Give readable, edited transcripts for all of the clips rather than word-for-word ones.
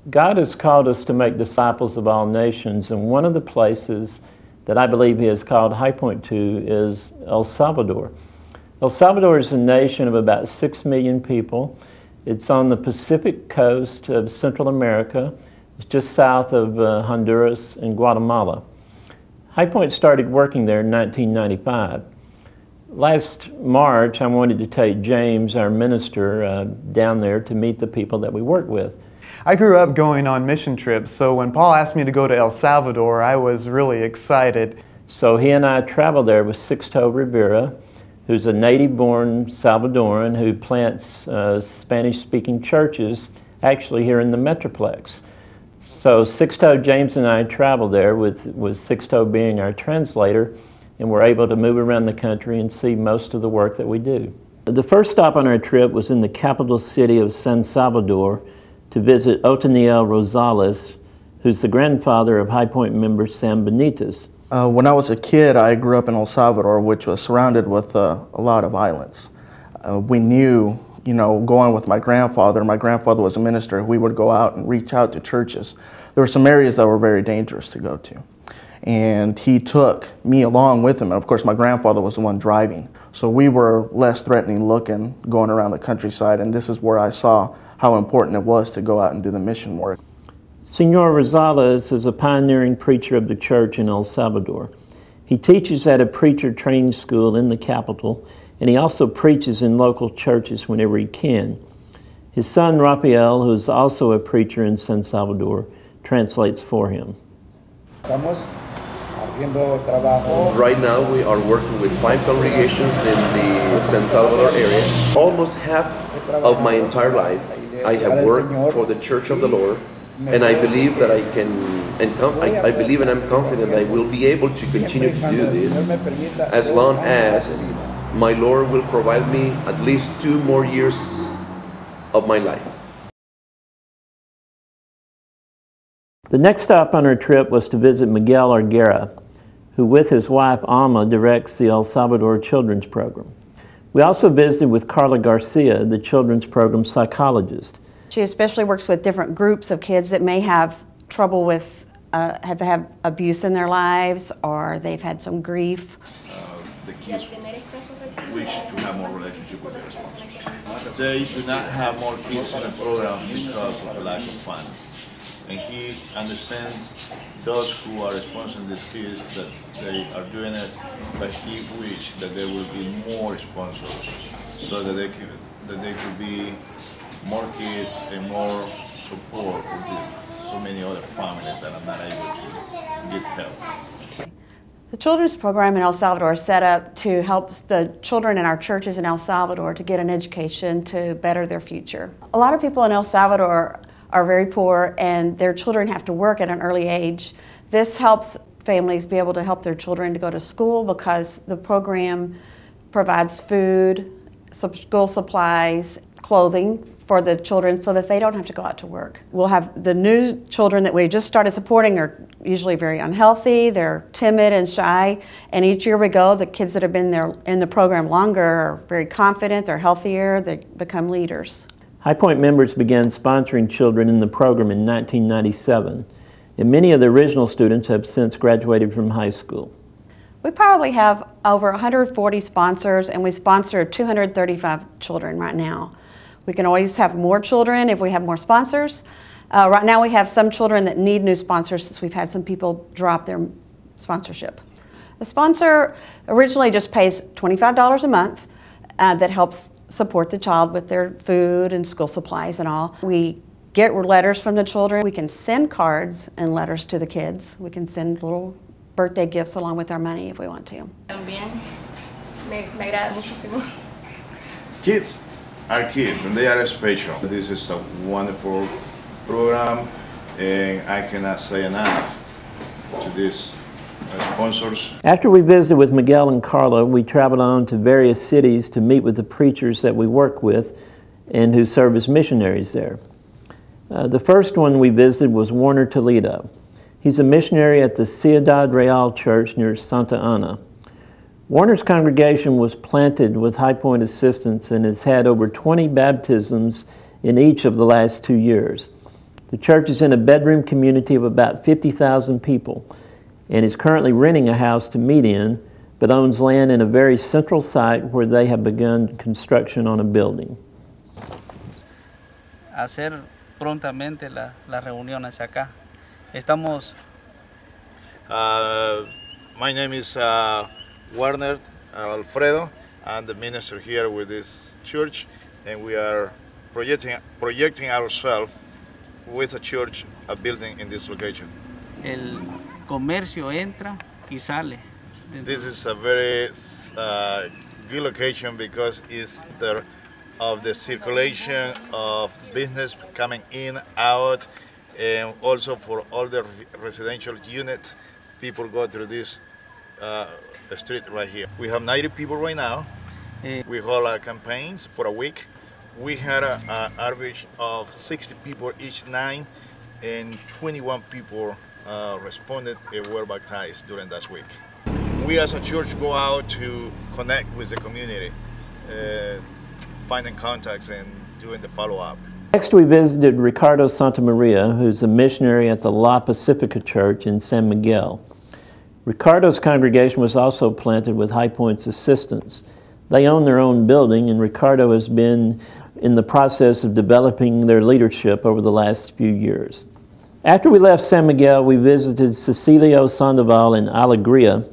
God has called us to make disciples of all nations, and one of the places that I believe He has called High Point to is El Salvador. El Salvador is a nation of about 6 million people. It's on the Pacific coast of Central America. It's just south of Honduras and Guatemala. High Point started working there in 1995. Last March, I wanted to take James, our minister, down there to meet the people that we work with. I grew up going on mission trips, so when Paul asked me to go to El Salvador, I was really excited. So he and I traveled there with Sixto Rivera, who's a native-born Salvadoran who plants Spanish-speaking churches actually here in the Metroplex. So Sixto, James, and I traveled there with Sixto being our translator, and we're able to move around the country and see most of the work that we do. The first stop on our trip was in the capital city of San Salvador to visit Otoniel Rosales, who's the grandfather of High Point member Sam Benitez. When I was a kid, I grew up in El Salvador, which was surrounded with a lot of violence. We knew, going with my grandfather was a minister, we would go out and reach out to churches. There were some areas that were very dangerous to go to. And he took me along with him, and of course my grandfather was the one driving. So we were less threatening looking, going around the countryside, and this is where I saw how important it was to go out and do the mission work. Senor Rosales is a pioneering preacher of the church in El Salvador. He teaches at a preacher training school in the capital, and he also preaches in local churches whenever he can. His son Rafael, who is also a preacher in San Salvador, translates for him. Right now we are working with 5 congregations in the San Salvador area. Almost half of my entire life I have worked for the Church of the Lord, and I believe that I can, I believe and I'm confident I will be able to continue to do this as long as my Lord will provide me at least 2 more years of my life. The next stop on our trip was to visit Miguel Arguera, who with his wife Alma directs the El Salvador Children's Program. We also visited with Carla Garcia, the children's program psychologist. She especially works with different groups of kids that may have trouble with, have abuse in their lives, or they've had some grief. The kids wish to have more relationship with their sponsors. They do not have more kids in the program because of the lack of funds. And he understands those who are sponsoring these kids that they are doing it, but he wishes that there will be more sponsors so that they could be more kids and more support for so many other families that are not able to get help. The children's program in El Salvador is set up to help the children in our churches in El Salvador to get an education to better their future. A lot of people in El Salvador are very poor and their children have to work at an early age. This helps families be able to help their children to go to school because the program provides food, school supplies, clothing for the children so that they don't have to go out to work. We'll have the new children that we just started supporting are usually very unhealthy, they're timid and shy, and each year we go, the kids that have been there in the program longer are very confident, they're healthier, they become leaders. High Point members began sponsoring children in the program in 1997, and many of the original students have since graduated from high school. We probably have over 140 sponsors, and we sponsor 235 children right now. We can always have more children if we have more sponsors. Right now we have some children that need new sponsors since we've had some people drop their sponsorship. The sponsor originally just pays $25 a month that helps support the child with their food and school supplies and all. We get letters from the children. We can send cards and letters to the kids. We can send little birthday gifts along with our money if we want to. También me agrada muchísimo. Kids are kids and they are special. This is a wonderful program and I cannot say enough to these sponsors. After we visited with Miguel and Carla, we traveled on to various cities to meet with the preachers that we work with and who serve as missionaries there. The first one we visited was Warner Toledo. He's a missionary at the Ciudad Real Church near Santa Ana. Warner's congregation was planted with High Point assistance and has had over 20 baptisms in each of the last 2 years. The church is in a bedroom community of about 50,000 people and is currently renting a house to meet in, but owns land in a very central site where they have begun construction on a building. Hacer prontamente las reuniones acá. Estamos. My name is Werner Alfredo. I'm the minister here with this church, and we are projecting ourselves with a church, a building in this location. El comercio entra y sale. This is a very good location because it's there of the circulation of business coming in, out, and also for all the residential units, people go through this street right here. We have 90 people right now. We hold campaigns for a week. We had an average of 60 people each night, and 21 people responded and were baptized during that week. We as a church go out to connect with the community, finding contacts and doing the follow-up. Next, we visited Ricardo Santamaria, who's a missionary at the La Pacifica Church in San Miguel. Ricardo's congregation was also planted with High Point's assistance. They own their own building, and Ricardo has been in the process of developing their leadership over the last few years. After we left San Miguel, we visited Cecilio Sandoval in Alegria,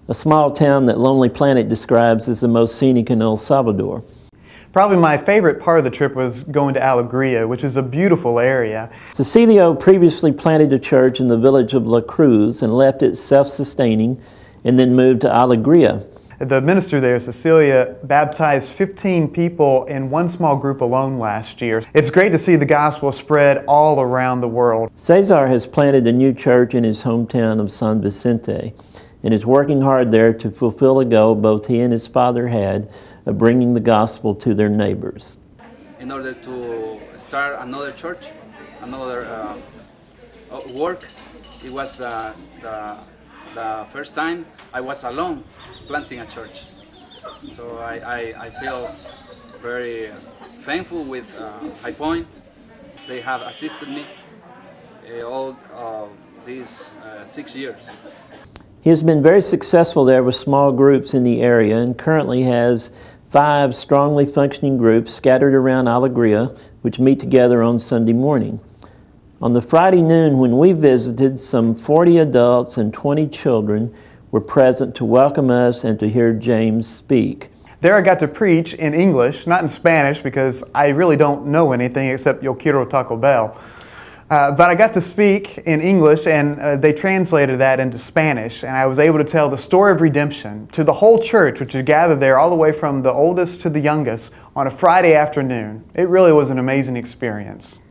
a small town that Lonely Planet describes as the most scenic in El Salvador. Probably my favorite part of the trip was going to Alegria, which is a beautiful area. Cecilio previously planted a church in the village of La Cruz and left it self-sustaining and then moved to Alegria. The minister there, Cecilia, baptized 15 people in one small group alone last year. It's great to see the gospel spread all around the world. Cesar has planted a new church in his hometown of San Vicente and is working hard there to fulfill a goal both he and his father had of bringing the gospel to their neighbors. In order to start another church, another work, it was the first time I was alone planting a church. So I feel very thankful with High Point. They have assisted me all these 6 years. He has been very successful there with small groups in the area and currently has 5 strongly functioning groups scattered around Alegria, which meet together on Sunday morning. On the Friday noon when we visited, some 40 adults and 20 children were present to welcome us and to hear James speak. There I got to preach in English, not in Spanish, because I really don't know anything except Yo quiero Taco Bell. But I got to speak in English, and they translated that into Spanish, and I was able to tell the story of redemption to the whole church, which had gathered there all the way from the oldest to the youngest on a Friday afternoon. It really was an amazing experience.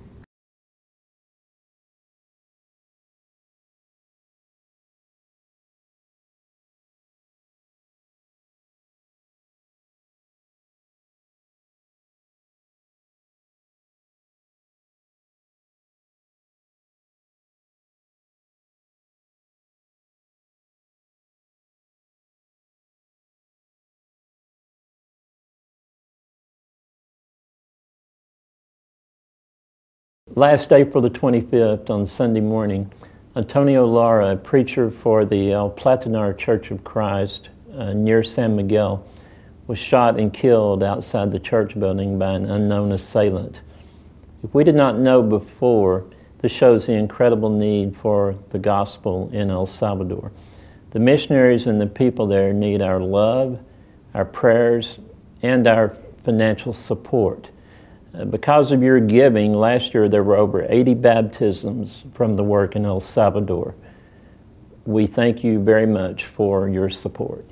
Last April the 25th, on Sunday morning, Antonio Lara, a preacher for the El Platanar Church of Christ near San Miguel, was shot and killed outside the church building by an unknown assailant. If we did not know before, this shows the incredible need for the gospel in El Salvador. The missionaries and the people there need our love, our prayers, and our financial support. Because of your giving, last year there were over 80 baptisms from the work in El Salvador. We thank you very much for your support.